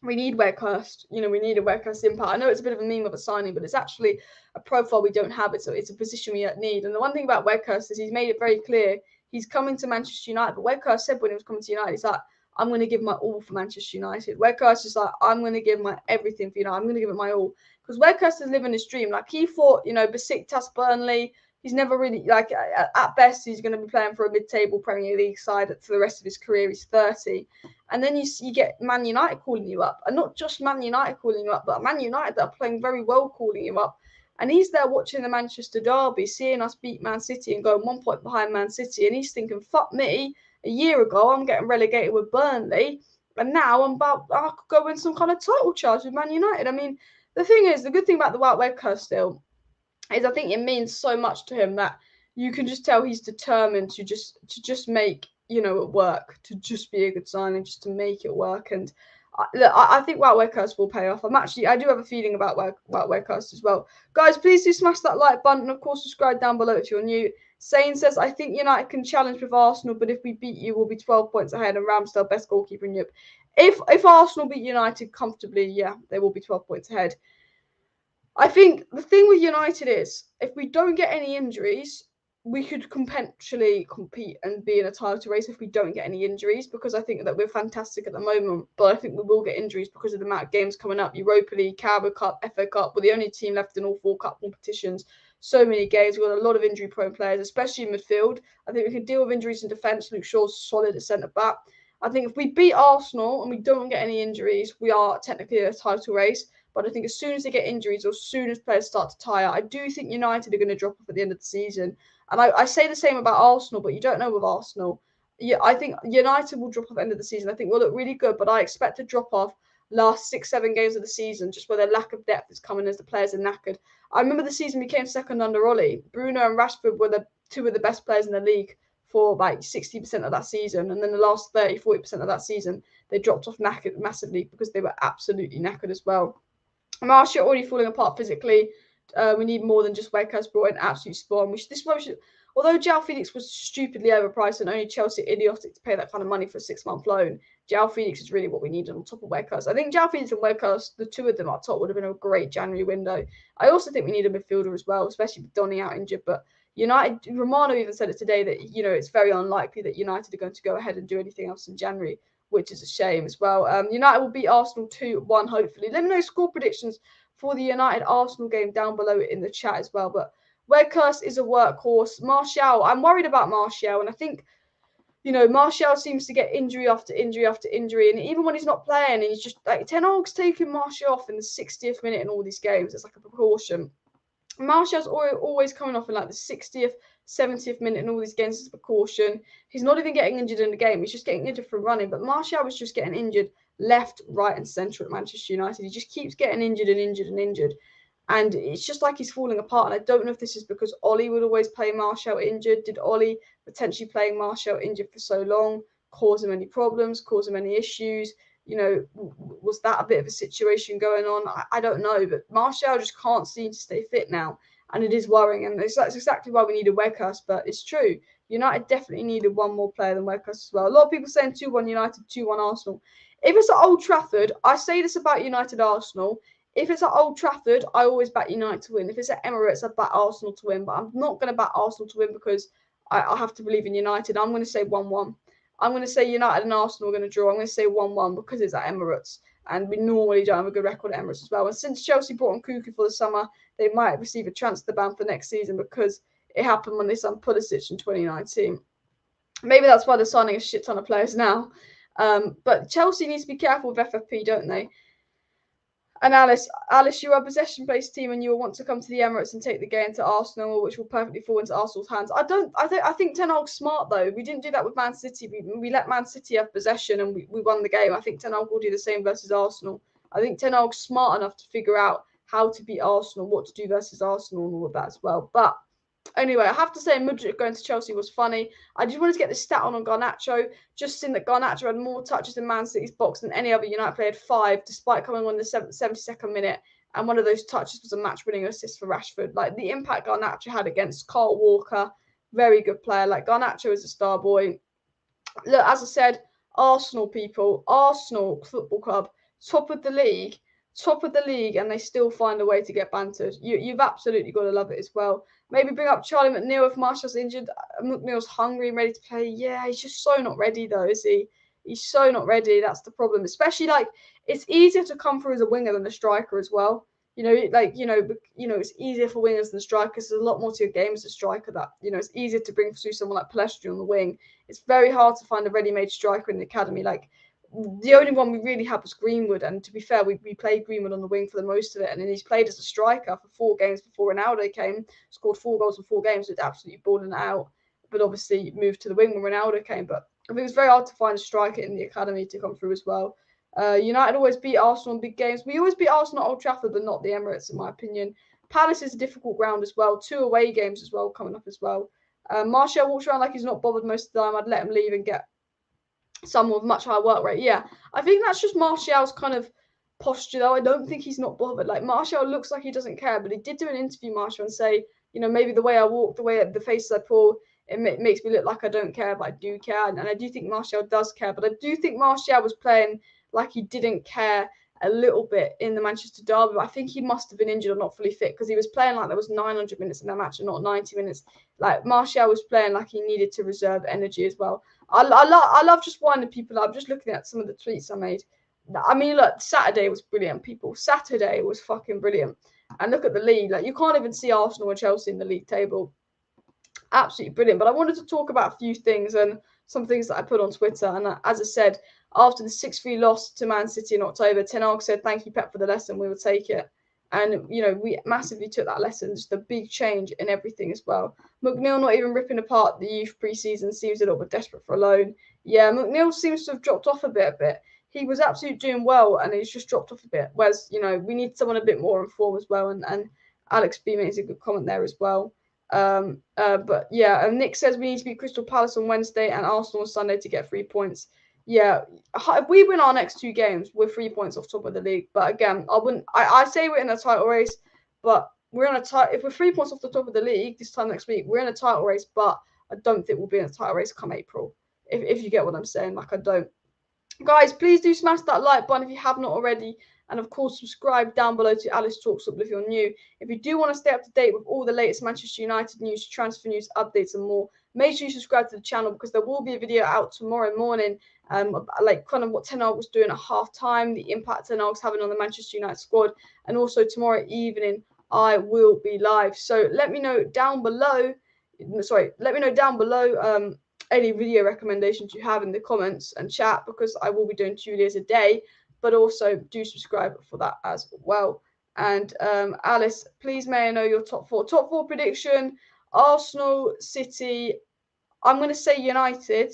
we need Weghorst. We need a Weghorst impact. I know it's a bit of a meme of a signing, but it's actually a profile we don't have. It's a position we need. And the one thing about Weghorst is he's made it very clear he's coming to Manchester United. But Weghorst said when he was coming to United, he's like, I'm going to give my all for Manchester United. Weghorst is like, I'm going to give my everything for United. I'm going to give it my all. Because Weghorst is living his dream. Like, he thought, Besiktas, Burnley, he's never really, like, at best, he's going to be playing for a mid-table Premier League side for the rest of his career. He's 30. And then you get Man United calling you up. And not just Man United calling you up, but Man United that are playing very well calling you up. And he's there watching the Manchester derby, seeing us beat Man City and going 1 point behind Man City. And he's thinking, fuck me, a year ago I'm getting relegated with Burnley. And now I could go win some kind of title charge with Man United. I mean, the good thing about the Wout Weghorst still is I think it means so much to him that you can just tell he's determined to just make, it work, to just be a good signing, just to make it work. And I think Wout Weghorst will pay off. I do have a feeling about Wout Weghorst as well. Guys, please do smash that like button. And of course, subscribe down below if you're new. Sane says, I think United can challenge with Arsenal, but if we beat you, we'll be 12 points ahead. And Ramsdale, best goalkeeper in Europe. If Arsenal beat United comfortably, yeah, they will be 12 points ahead. I think the thing with United is, if we don't get any injuries, we could potentially compete and be in a title race if we don't get any injuries, because I think that we're fantastic at the moment, but I think we will get injuries because of the amount of games coming up. Europa League, Carabao Cup, FA Cup, we're the only team left in all 4 cup competitions. So many games, we've got a lot of injury-prone players, especially in midfield. I think we can deal with injuries in defence. Luke Shaw's solid at centre-back. I think if we beat Arsenal and we don't get any injuries, we are technically in a title race. But I think as soon as they get injuries or as soon as players start to tire, I do think United are going to drop off at the end of the season. And I say the same about Arsenal, but you don't know with Arsenal. Yeah, I think United will drop off at the end of the season. I think we'll look really good, but I expect a drop off last 6-7 games of the season, just where their lack of depth is coming as the players are knackered. I remember the season we came second under Ollie. Bruno and Rashford were the 2 of the best players in the league for like 60% of that season. And then the last 30-40% of that season, they dropped off knackered massively because they were absolutely knackered as well. Martial already falling apart physically. We need more than just Weghorst brought in absolute spawn. Although João Felix was stupidly overpriced and only Chelsea idiotic to pay that kind of money for a 6-month loan, João Felix is really what we needed on top of Weghorst. I think João Felix and Weghorst, the 2 of them up top, would have been a great January window. I also think we need a midfielder as well, especially with Donny out injured. But United, Romano even said it today that it's very unlikely that United are going to go ahead and do anything else in January, which is a shame as well. United will beat Arsenal 2-1, hopefully. Let me know score predictions for the United-Arsenal game down below in the chat as well. But Weghorst is a workhorse. Martial, I'm worried about Martial. And I think, Martial seems to get injury after injury after injury. And even when he's not playing, he's just like, Ten Hag's taking Martial off in the 60th minute in all these games. It's like a precaution. Martial's always coming off in like the 60th, 70th minute in all these games as a precaution. He's not even getting injured in the game. He's just getting injured from running. But Martial was just getting injured left, right, and centre at Manchester United. He just keeps getting injured and injured and injured. And it's just like he's falling apart. And I don't know if this is because Ollie would always play Martial injured. Did Ollie potentially playing Martial injured for so long cause him any problems, cause him any issues? Was that a bit of a situation going on? I don't know, but Martial just can't seem to stay fit now, and it is worrying. And that's exactly why we need a Weghorst, but it's true. United definitely needed one more player than Weghorst as well. A lot of people saying 2-1 United, 2-1 Arsenal. If it's at Old Trafford, I say this about United Arsenal. If it's at Old Trafford, I always back United to win. If it's at Emirates, I back Arsenal to win, but I'm not going to back Arsenal to win because I have to believe in United. I'm going to say 1-1. I'm going to say United and Arsenal are going to draw. I'm going to say 1-1 because it's at Emirates. And we normally don't have a good record at Emirates as well. And since Chelsea brought on Cuckoo for the summer, they might receive a transfer ban for next season because it happened when they signed Pulisic in 2019. Maybe that's why they're signing a shit ton of players now. But Chelsea needs to be careful with FFP, don't they? And Alice, you are a possession-based team, and you will want to come to the Emirates and take the game to Arsenal, which will perfectly fall into Arsenal's hands. I think Ten Hag's smart though. We didn't do that with Man City. We let Man City have possession, and we won the game. I think Ten Hag will do the same versus Arsenal. I think Ten Hag's smart enough to figure out how to beat Arsenal, what to do versus Arsenal, and all of that as well. But anyway, I have to say Madrid going to Chelsea was funny. I just wanted to get this stat on Garnacho. Just seen that Garnacho had more touches in Man City's box than any other United player, had 5, despite coming on the 72nd minute. And one of those touches was a match-winning assist for Rashford. Like, the impact Garnacho had against Kyle Walker, very good player. Like, Garnacho is a star boy. Look, as I said, Arsenal people, Arsenal Football Club, top of the league, and they still find a way to get bantered. You've absolutely got to love it as well. Maybe bring up Charlie McNeil if Martial's injured. McNeil's hungry and ready to play. Yeah, he's just so not ready though, is he? He's so not ready. That's the problem. Especially like it's easier to come through as a winger than a striker as well. It's easier for wingers than strikers. There's a lot more to your game as a striker that, it's easier to bring through someone like Palestri on the wing. It's very hard to find a ready-made striker in the academy. Like, the only one we really had was Greenwood. And to be fair, we played Greenwood on the wing for the most of it. And then he's played as a striker for 4 games before Ronaldo came, scored 4 goals in 4 games, with absolutely balling it out. But obviously moved to the wing when Ronaldo came. But I think it's very hard to find a striker in the academy to come through as well. United always beat Arsenal in big games. We always beat Arsenal at Old Trafford, but not the Emirates, in my opinion. Palace is a difficult ground as well. 2 away games as well coming up as well. Martial walks around like he's not bothered most of the time. I'd let him leave and get someone with much higher work rate. Yeah, I think that's just Martial's kind of posture, though. I don't think he's not bothered. Like, Martial looks like he doesn't care, but he did do an interview, Martial, and say, maybe the way I walk, the faces I pull, it makes me look like I don't care, but I do care. And I do think Martial does care. But I do think Martial was playing like he didn't care a little bit in the Manchester derby. But I think he must have been injured or not fully fit, because he was playing like there was 900 minutes in that match and not 90 minutes. Like, Martial was playing like he needed to reserve energy as well. I love just winding people up. Just looking at some of the tweets I made. I mean, look, Saturday was brilliant, people. Saturday was fucking brilliant. And look at the league. Like, you can't even see Arsenal and Chelsea in the league table. Absolutely brilliant. But I wanted to talk about a few things and some things that I put on Twitter. And as I said, after the 6-3 loss to Man City in October, Ten Hag said, "Thank you, Pep, for the lesson. We will take it." And, we massively took that lesson. Just a big change in everything as well. McNeil not even ripping apart the youth pre-season, seems a little bit desperate for a loan. Yeah, McNeil seems to have dropped off a bit. He was absolutely doing well, and he's just dropped off a bit. Whereas, we need someone a bit more in form as well. And Alex B makes a good comment there as well. But yeah, and Nick says we need to beat Crystal Palace on Wednesday and Arsenal on Sunday to get 3 points. Yeah, if we win our next 2 games, we're 3 points off top of the league. But again, I say we're in a title race, but we're in a title. If we're 3 points off the top of the league this time next week, we're in a title race. But I don't think we'll be in a title race come April. If you get what I'm saying, like, I don't. Guys, please do smash that like button if you have not already. And of course, subscribe down below to Alice Talks Football if you're new. If you do want to stay up to date with all the latest Manchester United news, transfer news, updates, and more, make sure you subscribe to the channel, because there will be a video out tomorrow morning, like kind of what Ten Hag was doing at half time, the impact Ten Hag's having on the Manchester United squad, and also tomorrow evening I will be live. So let me know down below. Any video recommendations you have in the comments and chat, because I will be doing 2 videos a day. But also do subscribe for that as well. And Alice, please may I know your top 4. Top 4 prediction: Arsenal, City. I'm going to say United,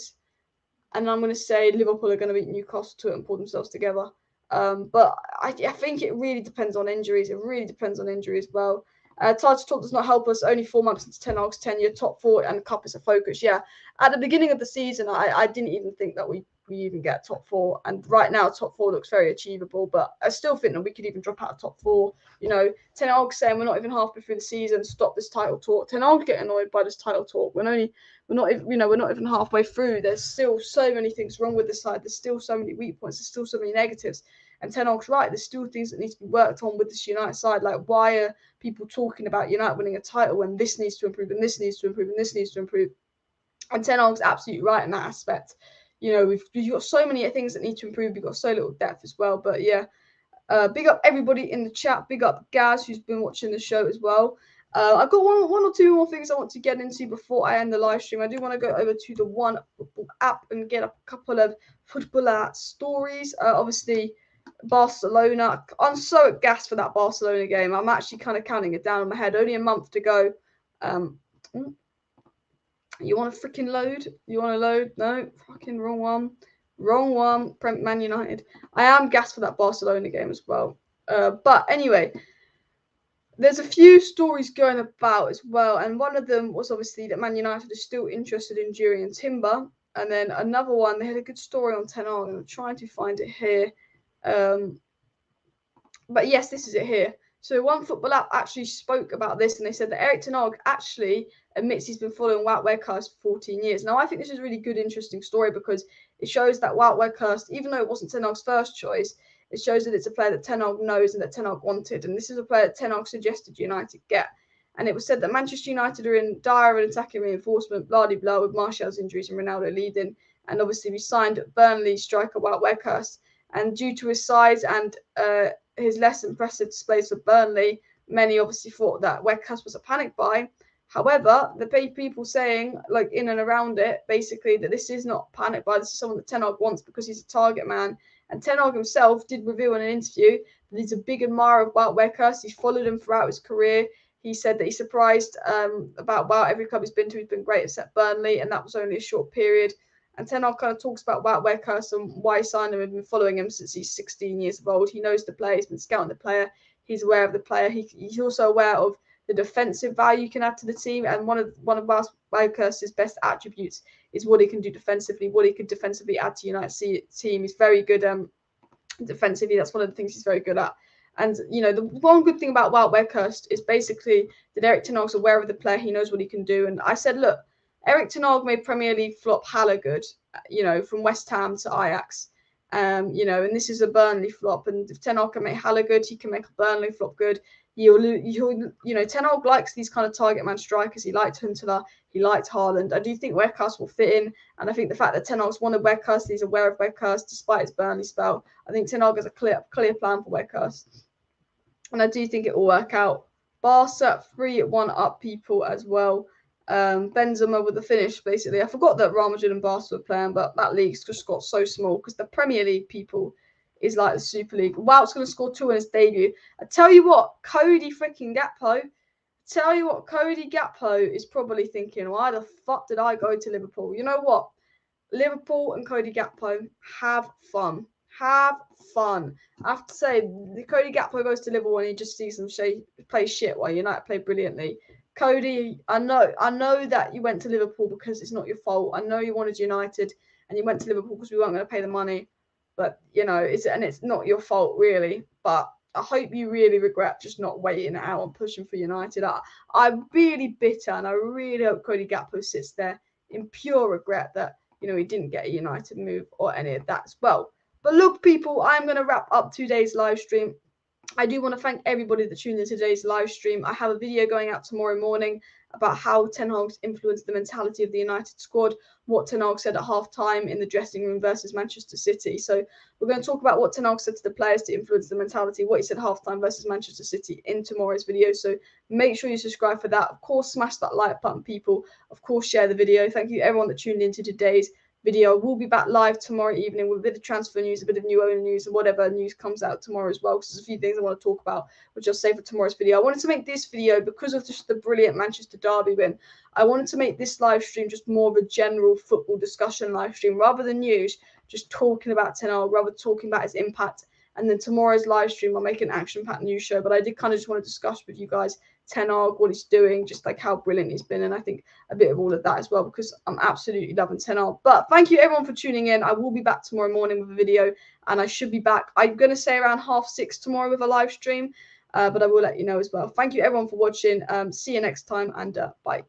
and I'm going to say Liverpool are going to beat Newcastle to it and pull themselves together. But I think it really depends on injuries. It really depends on injury as well. Title talk does not help us. Only 4 months into Ten Hag's tenure, top 4 and cup is a focus. Yeah, at the beginning of the season, I didn't even think that we even get top 4, and right now top 4 looks very achievable. But I still think that we could even drop out of top 4. Ten Hag saying we're not even halfway through the season. Stop this title talk. Ten Hag getting annoyed by this title talk. We're not even halfway through. There's still so many things wrong with this side. There's still so many weak points. There's still so many negatives. And Ten Hag's right. There's still things that need to be worked on with this United side. Like, why are people talking about United winning a title when this needs to improve and this needs to improve and this needs to improve? And Ten Hag's absolutely right in that aspect. We've got so many things that need to improve. We've got so little depth as well. But yeah, big up everybody in the chat. Big up Gaz, who's been watching the show as well. I've got one or two more things I want to get into before I end the live stream. I do want to go over to the One Football app and get a couple of footballer stories. Obviously, Barcelona. I'm so gassed for that Barcelona game. I'm actually kind of counting it down in my head. Only a month to go. You want to freaking load? You want to load? No, fucking wrong one. Wrong one. Man United. I am gassed for that Barcelona game as well. But anyway, there's a few stories going about as well. And one of them was obviously that Man United is still interested in Jurriën Timber. And then another one, they had a good story on Ten Hag, and I'm trying to find it here. But yes, this is it here. So One Football app actually spoke about this, and they said that Erik Ten Hag actually admits he's been following Wout Weghorst for 14 years. Now, I think this is a really good, interesting story, because it shows that Wout Weghorst, even though it wasn't Ten Hag's first choice, it shows that it's a player that Ten Hag knows and that Ten Hag wanted. And this is a player that Ten Hag suggested United get. And it was said that Manchester United are in dire and attacking reinforcement, blah, blah, blah, with Martial's injuries and Ronaldo leading. and obviously we signed Burnley striker Wout Weghorst. And due to his size and his less impressive displays for Burnley, many obviously thought that Weghorst was a panic buy. However, the people saying, like in and around it, basically that this is not panic buy. This is someone that Ten Hag wants because he's a target man. And Ten Hag himself did reveal in an interview that he's a big admirer of Wout Weghorst. He's followed him throughout his career. He said that he's surprised about Wout. Every club he's been to, he's been great except Burnley, and that was only a short period. And Ten Hag kind of talks about Wout Weghorst and why he signed him and been following him since he's 16 years old. He knows the player. He's been scouting the player. He's aware of the player. He's also aware of the defensive value you can add to the team. And one of Wout Weghorst's best attributes is what he can do defensively, what he could defensively add to United's team. He's very good defensively. That's one of the things he's very good at. And, you know, the one good thing about Wout Weghorst is basically that Erik Ten Hag's aware of the player. He knows what he can do. And I said, look, Erik Ten Hag made Premier League flop hella good, you know, from West Ham to Ajax. You know, and this is a Burnley flop. And if Ten Hag can make hella good, he can make a Burnley flop good. You know, Ten Hag likes these kind of target man strikers. He liked Huntelaar. He liked Haaland. I do think Weghorst will fit in. And I think the fact that Ten Hag's wanted Weghorst, he's aware of Weghorst despite his Burnley spell. I think Ten Hag has a clear plan for Weghorst. And I do think it will work out. Barca 3-1 up people as well. Benzema with the finish, basically. I forgot that Real Madrid and Barca were playing, but that league's just got so small because the Premier League, people, is like the Super League. Wout's going to score 2 in his debut. I tell you what, Cody freaking Gakpo is probably thinking, why the fuck did I go to Liverpool? You know what? Liverpool and Cody Gakpo, have fun. Have fun. I have to say, the Cody Gakpo goes to Liverpool and he just sees them play shit while United play brilliantly. Cody, I know that you went to Liverpool because it's not your fault. I know you wanted United and you went to Liverpool because we weren't going to pay the money. But, you know, it's not your fault, really. But I hope you really regret just not waiting it out and pushing for United. I'm really bitter and I really hope Cody Gakpo sits there in pure regret that, you know, he didn't get a United move or any of that as well. But look, people, I'm going to wrap up today's live stream. I do want to thank everybody that tuned in today's live stream. I have a video going out tomorrow morning about how Ten Hag's influenced the mentality of the United squad, what Ten Hag said at half-time in the dressing room versus Manchester City. So we're going to talk about what Ten Hag said to the players to influence the mentality, what he said at half-time versus Manchester City in tomorrow's video. So make sure you subscribe for that. Of course, smash that like button, people. Of course, share the video. Thank you everyone that tuned into today's video. We'll be back live tomorrow evening with a bit of transfer news, a bit of new owner news, and whatever news comes out tomorrow as well, because there's a few things I want to talk about, which I'll save for tomorrow's video. I wanted to make this video because of just the brilliant Manchester derby win. I wanted to make this live stream just more of a general football discussion live stream, rather than news, just talking about Ten Hag, rather talking about his impact. And then tomorrow's live stream, I'll make an action-packed news show. But I did kind of just want to discuss with you guys Ten Hag, what he's doing, just like how brilliant he's been. And I think a bit of all of that as well, because I'm absolutely loving Ten Hag. But thank you everyone for tuning in. I will be back tomorrow morning with a video, and I should be back, I'm going to say around 6:30 tomorrow with a live stream, but I will let you know as well. Thank you everyone for watching. See you next time, and bye.